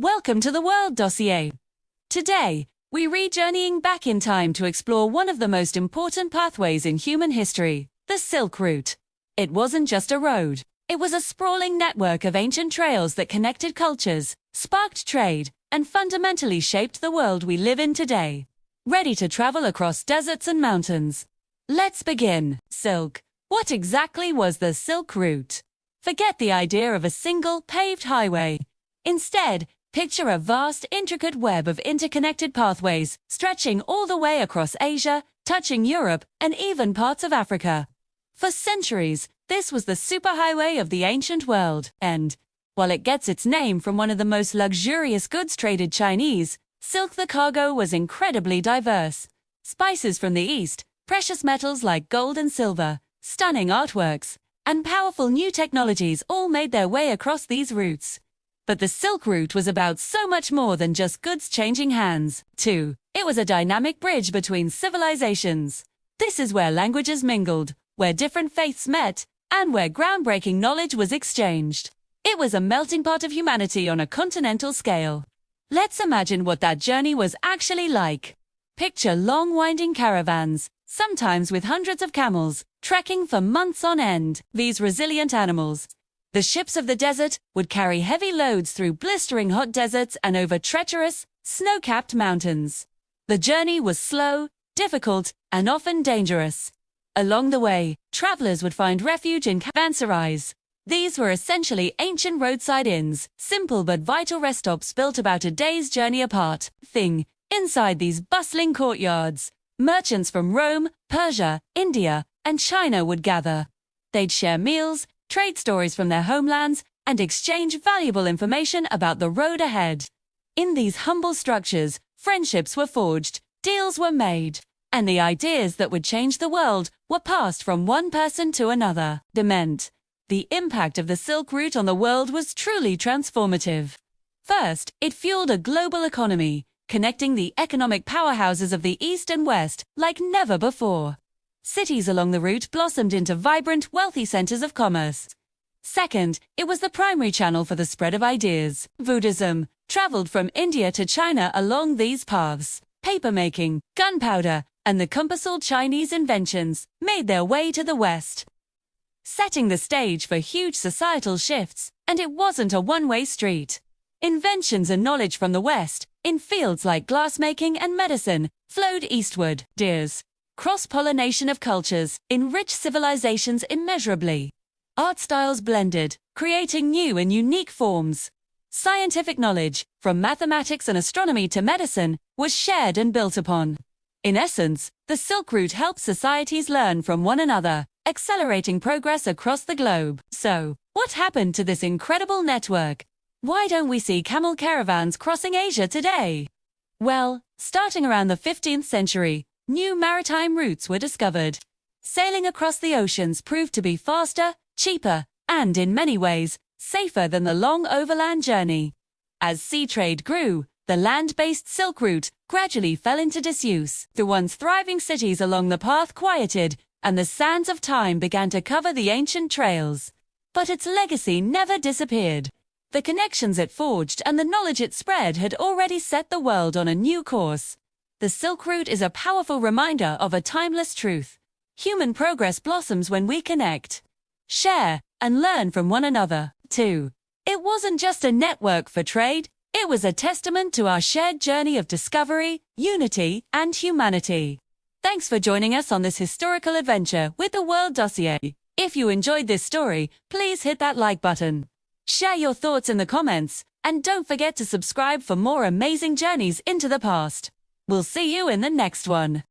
Welcome to the World Dossier. Today, we re-journeying back in time to explore one of the most important pathways in human history, the Silk Route. It wasn't just a road. It was a sprawling network of ancient trails that connected cultures, sparked trade, and fundamentally shaped the world we live in today. Ready to travel across deserts and mountains? Let's begin. Silk. What exactly was the Silk Route? Forget the idea of a single, paved highway. Instead, picture a vast, intricate web of interconnected pathways stretching all the way across Asia, touching Europe, and even parts of Africa. For centuries, this was the superhighway of the ancient world, and, while it gets its name from one of the most luxurious goods traded Chinese, silk the cargo was incredibly diverse. Spices from the East, precious metals like gold and silver, stunning artworks, and powerful new technologies all made their way across these routes. But the Silk Route was about so much more than just goods changing hands, too. It was a dynamic bridge between civilizations. This is where languages mingled, where different faiths met, and where groundbreaking knowledge was exchanged. It was a melting pot of humanity on a continental scale. Let's imagine what that journey was actually like. Picture long winding caravans, sometimes with hundreds of camels, trekking for months on end. These resilient animals, the ships of the desert, would carry heavy loads through blistering hot deserts and over treacherous, snow-capped mountains. The journey was slow, difficult, and often dangerous. Along the way, travelers would find refuge in caravanserais. These were essentially ancient roadside inns, simple but vital rest stops built about a day's journey apart. Inside these bustling courtyards, merchants from Rome, Persia, India, and China would gather. They'd share meals, trade stories from their homelands, and exchange valuable information about the road ahead. In these humble structures, friendships were forged, deals were made, and the ideas that would change the world were passed from one person to another. The impact of the Silk Route on the world was truly transformative. First, it fueled a global economy, connecting the economic powerhouses of the East and West like never before. Cities along the route blossomed into vibrant, wealthy centers of commerce. Second, it was the primary channel for the spread of ideas. Buddhism traveled from India to China along these paths. Papermaking, gunpowder, and the compassul Chinese inventions made their way to the West, setting the stage for huge societal shifts, and it wasn't a one-way street. Inventions and knowledge from the West, in fields like glassmaking and medicine, flowed eastward. Cross-pollination of cultures enriched civilizations immeasurably. Art styles blended, creating new and unique forms. Scientific knowledge, from mathematics and astronomy to medicine, was shared and built upon. In essence, the Silk Route helped societies learn from one another, accelerating progress across the globe. So, what happened to this incredible network? Why don't we see camel caravans crossing Asia today? Well, starting around the 15th century, new maritime routes were discovered. Sailing across the oceans proved to be faster, cheaper, and in many ways, safer than the long overland journey. As sea trade grew, the land-based Silk Route gradually fell into disuse. The once thriving cities along the path quieted, and the sands of time began to cover the ancient trails. But its legacy never disappeared. The connections it forged and the knowledge it spread had already set the world on a new course. The Silk Route is a powerful reminder of a timeless truth. Human progress blossoms when we connect, share, and learn from one another, too. It wasn't just a network for trade, it was a testament to our shared journey of discovery, unity, and humanity. Thanks for joining us on this historical adventure with the World Dossier. If you enjoyed this story, please hit that like button. Share your thoughts in the comments, and don't forget to subscribe for more amazing journeys into the past. We'll see you in the next one.